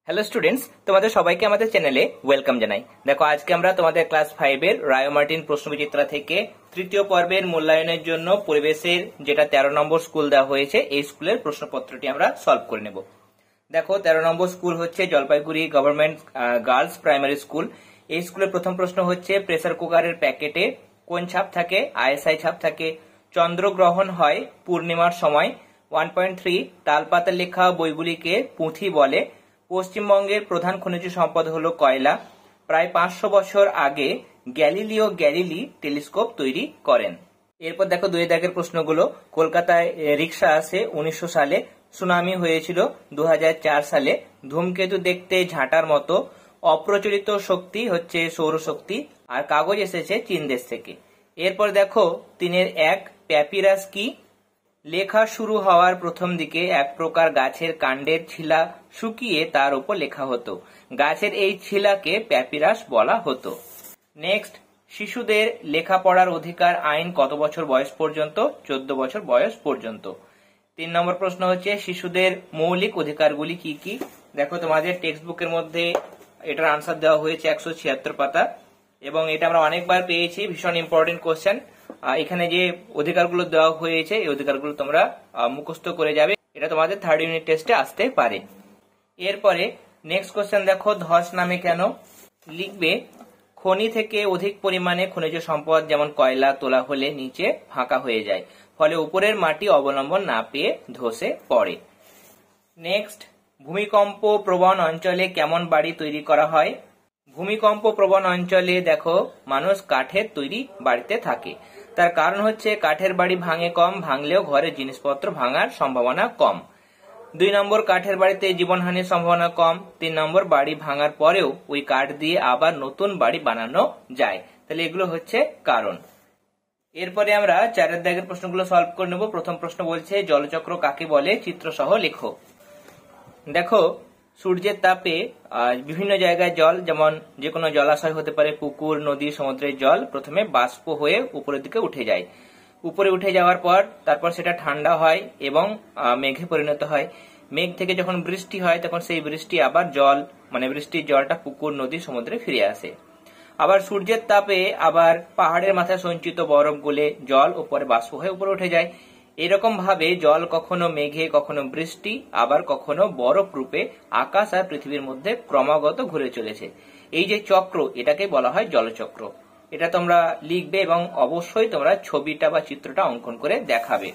Hello students, তোমাদের সবাইকে আমাদের চ্যানেলে ওয়েলকাম জানাই। দেখো, আজকে আমরা তোমাদের ক্লাস 5 এর রায় মার্টিন প্রশ্নবিচিত্রা থেকে তৃতীয় পর্বের মূল্যায়নের জন্য পরিবেশের যেটা 13 নম্বর স্কুল দেওয়া হয়েছে, এই স্কুলের প্রশ্নপত্রটি আমরা সলভ করে নেব। দেখো, 13 নম্বর স্কুল হচ্ছে Jalpaiguri government girls primary school. এই স্কুলের প্রথম প্রশ্ন হচ্ছে, প্রেসার কুকারের প্যাকেটে কোন ছাপ থাকে? আইএসআই ছাপ থাকে। চন্দ্রগ্রহণ হয় পূর্ণিমার সময়। 1.3 তালপাতা লেখা বইগুলিকে পুঁথি বলে। পশ্চিমবঙ্গের প্রধান খনিজ সম্পদ হলো কয়লা। প্রায় 500 বছর আগে গ্যালিলিও গ্যালিলি টেলিস্কোপ তৈরি করেন। এরপর দেখো, 2 দাগের প্রশ্নগুলো। কলকাতায় রিক্সা আসে 1900 সালে। সুনামি হয়েছিল 2004 সালে। ধূমকেতু দেখতে ঝাঁটার মতো। অপ্রচলিত শক্তি হচ্ছে সৌরশক্তি। আর কাগজ এসেছে চীন দেশ থেকে। এরপর দেখো, 3-1 প্যাপিরাস কি? লেখা শুরু হওয়ার প্রথম দিকে এক প্রকার গাছের কাণ্ডের ছিলা শুকিয়ে তার উপর লেখা হতো। গাছের এই ছিলাকে প্যাপিরাস বলা হতো। নেক্সট, শিশুদের লেখাপড়ার অধিকার আইন কত বছর বয়স পর্যন্ত? 14 বছর বয়স পর্যন্ত। 3 নম্বর প্রশ্ন হচ্ছে, শিশুদের মৌলিক অধিকারগুলি কি কি? দেখো, তোমাদের টেক্সট বুকের মধ্যে এটার আনসার দেওয়া হয়েছে 176 পাতা, এবং এটা আমরা অনেকবার পেয়েছি। ভীষণ ইম্পর্টেন্ট কোশ্চেন। এখানে যে অধিকারগুলো দেওয়া হয়েছে, এই অধিকারগুলো তোমরা মুখস্থ করে যাবে। এটা তোমাদের 3rd ইউনিট টেস্টে আসতে পারে। এরপরে নেক্সট কোশ্চেন দেখো, ধস নামে কেন? লিখবে, খনি থেকে অধিক পরিমাণে খনিজ সম্পদ যেমন কয়লা তোলা হলে নিচে ফাঁকা হয়ে যায়, ফলে উপরের মাটি অবলম্বন না পেয়ে ধসে পড়ে। নেক্সট, ভূমিকম্প প্রবণ অঞ্চলে কেমন বাড়ি তৈরি করা হয়? ভূমিকম্প প্রবণ অঞ্চলে দেখো, মানুষ কাঠের তৈরি বাড়িতে থাকে। তার কারণ হচ্ছে কাঠের বাড়ি ভাঙে কম, ভাঙলেও ঘরের জিনিসপত্র ভাঙার সম্ভাবনা কম। 2 নম্বর, কাঠের বাড়িতে জীবনহানির সম্ভাবনা কম। 3 নম্বর, বাড়ি ভাঙার পরেও ওই কাঠ দিয়ে আবার নতুন বাড়ি বানানো যায়। তাহলে এগুলো হচ্ছে কারণ। এরপরে আমরা 4 দাগের প্রশ্নগুলো সলভ করে নেব। প্রথম প্রশ্ন বলছে, জলচক্র কাকে বলে? চিত্র সহ লেখো। দেখো, সূর্যের তাপে বিভিন্ন জায়গায় জল, যেমন যে কোনো জলাশয় হতে পারে, পুকুর, নদী, সমুদ্রের জল প্রথমে বাষ্প হয়ে উপরের দিকে উঠে যায়। উপরে উঠে যাওয়ার পর তারপর সেটা ঠান্ডা হয় এবং মেঘে পরিণত হয়। মেঘ থেকে যখন বৃষ্টি হয়, তখন সেই বৃষ্টি আবার জল, মানে বৃষ্টির জলটা পুকুর, নদী, সমুদ্রে ফিরে আসে। আবার সূর্যের তাপে আবার পাহাড়ের মাথায় সঞ্চিত বরফ গলে জল উপরে বাষ্প হয়ে উপরে উঠে যায়। এরকম ভাবে জল কখনো মেঘে, কখনো বৃষ্টি, আবার কখনো বরফ রূপে আকাশ আর পৃথিবীর মধ্যে ক্রমাগত ঘুরে চলেছে। এই যে চক্র, এটাকে বলা হয় জলচক্র। এটা তোমরা লিখবে এবং অবশ্যই তোমরা ছবিটা বা চিত্রটা অঙ্কন করে দেখাবে।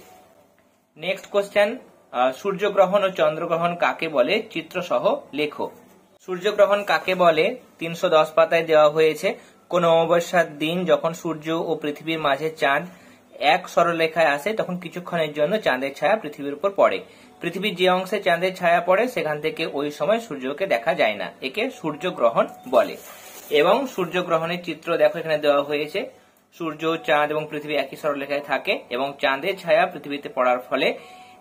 নেক্সট কোশ্চেন, সূর্যগ্রহণ ও চন্দ্রগ্রহণ কাকে বলে? চিত্র সহ লেখো। সূর্যগ্রহণ কাকে বলে? 310 পাতায় দেওয়া হয়েছে। কোন অমাবস্যার দিন যখন সূর্য ও পৃথিবীর মাঝে চাঁদ এক সরলরেখায় আসে, তখন কিছুক্ষণের জন্য চাঁদের ছায়া পৃথিবীর উপর পড়ে। পৃথিবীর যে অংশে চাঁদের ছায়া পড়ে, সেখান থেকে ওই সময় সূর্যকে দেখা যায় না। একে সূর্যগ্রহণ বলে। এবং সূর্যগ্রহণের চিত্র দেখো, এখানে দেওয়া হয়েছে। সূর্য, চাঁদ এবং পৃথিবী একই সরলরেখায় থাকে, এবং চাঁদের ছায়া পৃথিবীতে পড়ার ফলে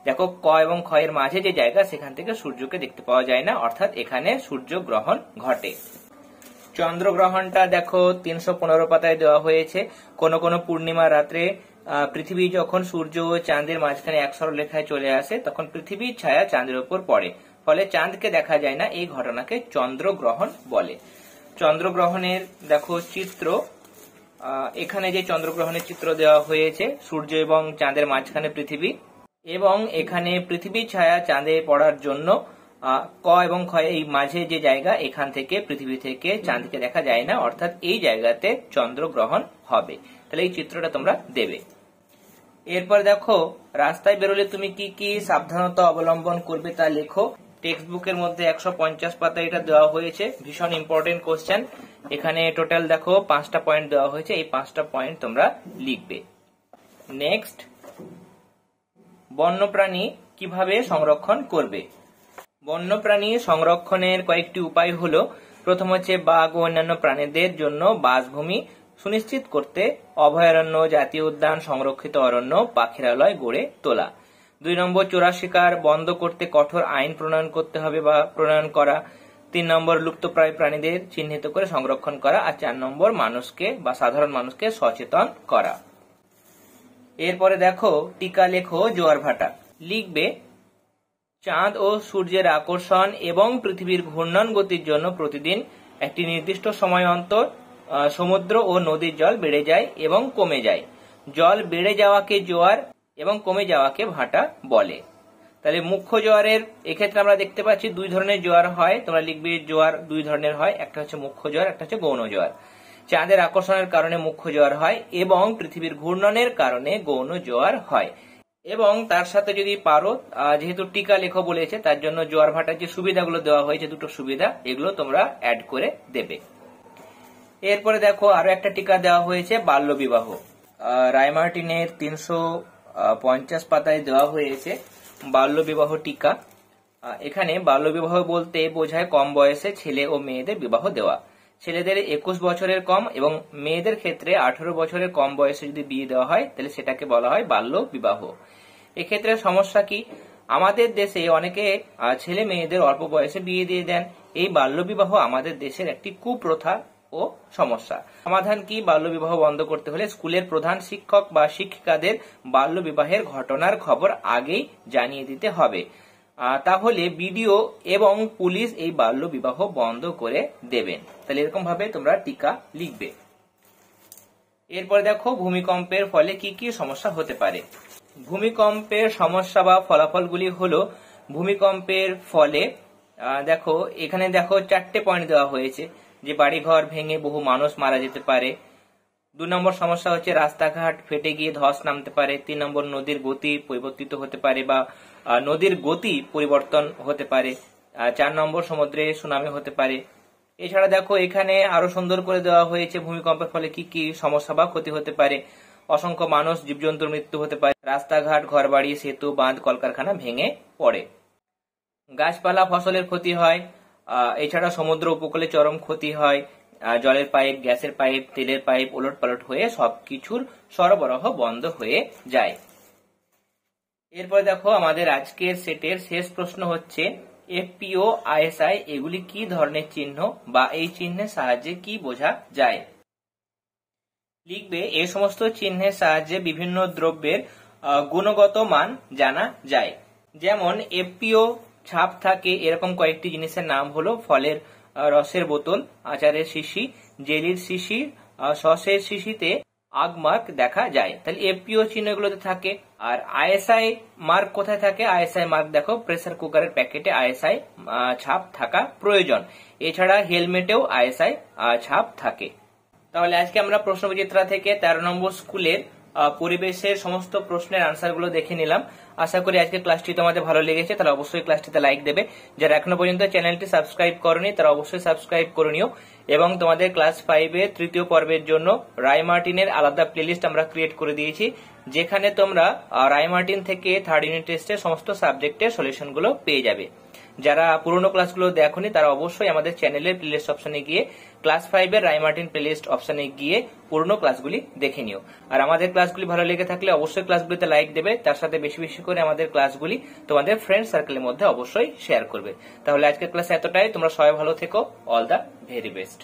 দেখো ক এবং খ এর মাঝে যে জায়গা, সেখান থেকে সূর্যকে দেখতে পাওয়া যায় না, অর্থাৎ এখানে সূর্যগ্রহণ ঘটে। চন্দ্রগ্রহণটা দেখো 315 পাতায় দেওয়া হয়েছে। কোন কোন পূর্ণিমা রাত্রে পৃথিবী যখন সূর্য ও চাঁদের মাঝখানে এক সরলরেখায় চলে আসে, তখন পৃথিবীর ছায়া চাঁদের উপর পড়ে, ফলে চাঁদকে দেখা যায় না। এই ঘটনাকে চন্দ্রগ্রহণ বলে। চন্দ্রগ্রহণের দেখো চিত্র, এখানে যে চন্দ্রগ্রহণের চিত্র দেওয়া হয়েছে, সূর্য এবং চাঁদের মাঝখানে পৃথিবী, এবং এখানে পৃথিবীর ছায়া চাঁদে পড়ার জন্য ক এবং খ এই মাঝে যে জায়গা, এখান থেকে পৃথিবী থেকে চাঁদকে দেখা যায় না, অর্থাৎ এই জায়গাতে চন্দ্রগ্রহণ হবে। তাহলে এই চিত্রটা তোমরা দেবে। এরপর দেখো, রাস্তায় বেরোলে তুমি কি কি সাবধানতা অবলম্বন করবে তা লেখো। টেক্সট বুকের মধ্যে 150 পাতা এটা দেওয়া হয়েছে। ভীষণ ইম্পর্টেন্ট কোশ্চেন। এখানে টোটাল দেখো 5টা পয়েন্ট দেওয়া হয়েছে। এই 5টা পয়েন্ট তোমরা লিখবে। নেক্সট, বন্যপ্রাণী কিভাবে সংরক্ষণ করবে? বন্যপ্রাণী সংরক্ষণের কয়েকটি উপায় হলো, প্রথম হচ্ছে বাঘ ও অন্যান্য প্রাণীদের জন্য বাসভূমি সুনিশ্চিত করতে অভয়ারণ্য, জাতীয় উদ্যান, সংরক্ষিত অরণ্য, পাখিরালয় গড়ে তোলা। 2 নম্বর, চোরা শিকার বন্ধ করতে কঠোর আইন প্রণয়ন করতে হবে বা প্রণয়ন করা। 3 নম্বর, লুপ্তপ্রায় প্রাণীদের চিহ্নিত করে সংরক্ষণ করা। আর 4 নম্বর, মানুষকে বা সাধারণ মানুষকে সচেতন করা। এরপরে দেখো, টিকা লেখো জোয়ার ভাটা। লিখবে, চাঁদ ও সূর্যের আকর্ষণ এবং পৃথিবীর ঘূর্ণন গতির জন্য প্রতিদিন একটি নির্দিষ্ট সময় অন্তর সমুদ্র ও নদীর জল বেড়ে যায় এবং কমে যায়। জল বেড়ে যাওয়াকে জোয়ার এবং কমে যাওয়াকে ভাটা বলে। তাহলে মুখ্য জোয়ারের এক্ষেত্রে আমরা দেখতে পাচ্ছি দুই ধরনের জোয়ার হয়, তোমরা লিখবে জোয়ার দুই ধরনের হয়, একটা হচ্ছে মুখ্য জোয়ার, একটা হচ্ছে গৌণ জোয়ার। চাঁদের আকর্ষণের কারণে মুখ্য জোয়ার হয় এবং পৃথিবীর ঘূর্ণনের কারণে গৌণ জোয়ার হয়। এবং তার সাথে যদি পারো, যেহেতু টিকা লেখো বলেছে তার জন্য জোয়ার ভাটার যে সুবিধাগুলো দেওয়া হয়েছে, দুটো সুবিধা, এগুলো তোমরা অ্যাড করে দেবে। এরপরে দেখো আরো একটা টিকা দেওয়া হয়েছে, বাল্য বিবাহ। রায়মার্টিনের 350 পাতায় দেওয়া হয়েছে বাল্য বিবাহ টিকা। এখানে বাল্য বিবাহ বলতে বোঝায় কম বয়সে ছেলে ও মেয়েদের বিবাহ দেওয়া। ছেলেদের 21 বছরের কম এবং মেয়েদের ক্ষেত্রে 18 বছরের কম বয়সে যদি বিয়ে দেওয়া হয় তাহলে সেটাকে বলা হয় বাল্য বিবাহ। এক্ষেত্রে সমস্যা কি, আমাদের দেশে অনেকে ছেলে মেয়েদের অল্প বয়সে বিয়ে দিয়ে দেন। এই বাল্য বিবাহ আমাদের দেশের একটি কুপ্রথা ও সমস্যা। সমাধান কি, বাল্য বিবাহ বন্ধ করতে হলে স্কুলের প্রধান শিক্ষক বা শিক্ষিকাদের বাল্য বিবাহের ঘটনার খবর আগেই জানিয়ে দিতে হবে। তাহলে বিডিও এবং পুলিশ এই বাল্য বিবাহ বন্ধ করে দেবেন। তাহলে এরকম ভাবে তোমরা টিকা লিখবে। এরপরে দেখো ভূমিকম্পের ফলে কি কি সমস্যা হতে পারে। ভূমিকম্পের সমস্যা বা ফলাফলগুলি হলো, ভূমিকম্পের ফলে দেখো এখানে দেখো 4টে পয়েন্ট দেওয়া হয়েছে, যে বাড়িঘর ভেঙে বহু মানুষ মারা যেতে পারে। 2 নম্বর সমস্যা হচ্ছে রাস্তাঘাট ফেটে গিয়ে ধস নামতে পারে। 3 নম্বর নদীর গতি পরিবর্তিত হতে পারে বা নদীর গতি পরিবর্তন হতে পারে। 4 নম্বর সমুদ্রে সুনামি হতে পারে। এছাড়া দেখো এখানে আরো সুন্দর করে দেওয়া হয়েছে ভূমিকম্পের ফলে কি কি সমস্যা বা ক্ষতি হতে পারে। অসংখ্য মানুষ জীবজন্তুর মৃত্যু হতে পারে, রাস্তাঘাট ঘরবাড়ি সেতু বাঁধ কলকারখানা ভেঙে পড়ে, গাছপালা ফসলের ক্ষতি হয়। এছাড়া সমুদ্র উপকূলে চরম ক্ষতি হয়, জলের পাইপ গ্যাসের পাইপ তেলের পাইপ ওলটপালট হয়ে সবকিছুর সরবরাহ বন্ধ হয়ে যায়। এরপর দেখো আমাদের আজকের সেটের শেষ প্রশ্ন হচ্ছে, এফপিও আইএসআই এগুলি কি ধরনের চিহ্ন বা এই চিহ্নের সাহায্যে কি বোঝা যায়। লিখবে, এই সমস্ত চিহ্নের সাহায্যে বিভিন্ন দ্রব্যের গুণগত মান জানা যায়। যেমন এফপিও ছাপ থাকে এরকম কয়েকটি জিনিসের নাম হলো ফলের রসের বোতল, আচারের শিশি, জেলির শিশি, সসের শিশিতে আগমার্ক দেখা যায়। তাহলে এফপিও চিহ্নগুলোতে থাকে। আর আইএসআই মার্ক কোথায় থাকে? আইএসআই মার্ক দেখো প্রেসার কুকারের প্যাকেটে আইএসআই ছাপ থাকা প্রয়োজন। এছাড়া হেলমেটেও আইএসআই ছাপ থাকে। তাহলে আজকে আমরা প্রশ্নবিচিত্রা থেকে 13 নম্বর স্কুলের পরিবেশের সমস্ত প্রশ্নের আনসারগুলো দেখে নিলাম। আশা করি আজকে ক্লাসটি তোমাদের ভালো লেগেছে। তাহলে অবশ্যই ক্লাসটিতে লাইক দেবে। যারা এখনো পর্যন্ত চ্যানেলটি সাবস্ক্রাইব করনি তারা অবশ্যই সাবস্ক্রাইব করে নিও। এবং তোমাদের ক্লাস 5-এর 3য় পর্বের জন্য রায়মার্টিনের আলাদা প্লেলিস্ট আমরা ক্রিয়েট করে দিয়েছি, যেখানে তোমরা রায়মার্টিন থেকে 3rd ইউনিট টেস্টের সমস্ত সাবজেক্টের সলিউশনগুলো পেয়ে যাবে। যারা পুরোনো ক্লাসগুলো দেখোনি তারা অবশ্যই আমাদের চ্যানেলের প্লেলিস্ট অপশনে গিয়ে ক্লাস 5-এর রায়মার্টিন প্লেলিস্ট অপশনে গিয়ে পুরোনো ক্লাসগুলি দেখে নিও। আর আমাদের ক্লাসগুলি ভালো লেগে থাকলে অবশ্যই ক্লাসগুলিতে লাইক দেবে, তার সাথে বেশি বেশি করে আমাদের ক্লাসগুলি তোমাদের ফ্রেন্ড সার্কেলের মধ্যে অবশ্যই শেয়ার করবে। তাহলে আজকের ক্লাস এতটাই, তোমরা সবাই ভালো থেকো। All the very best.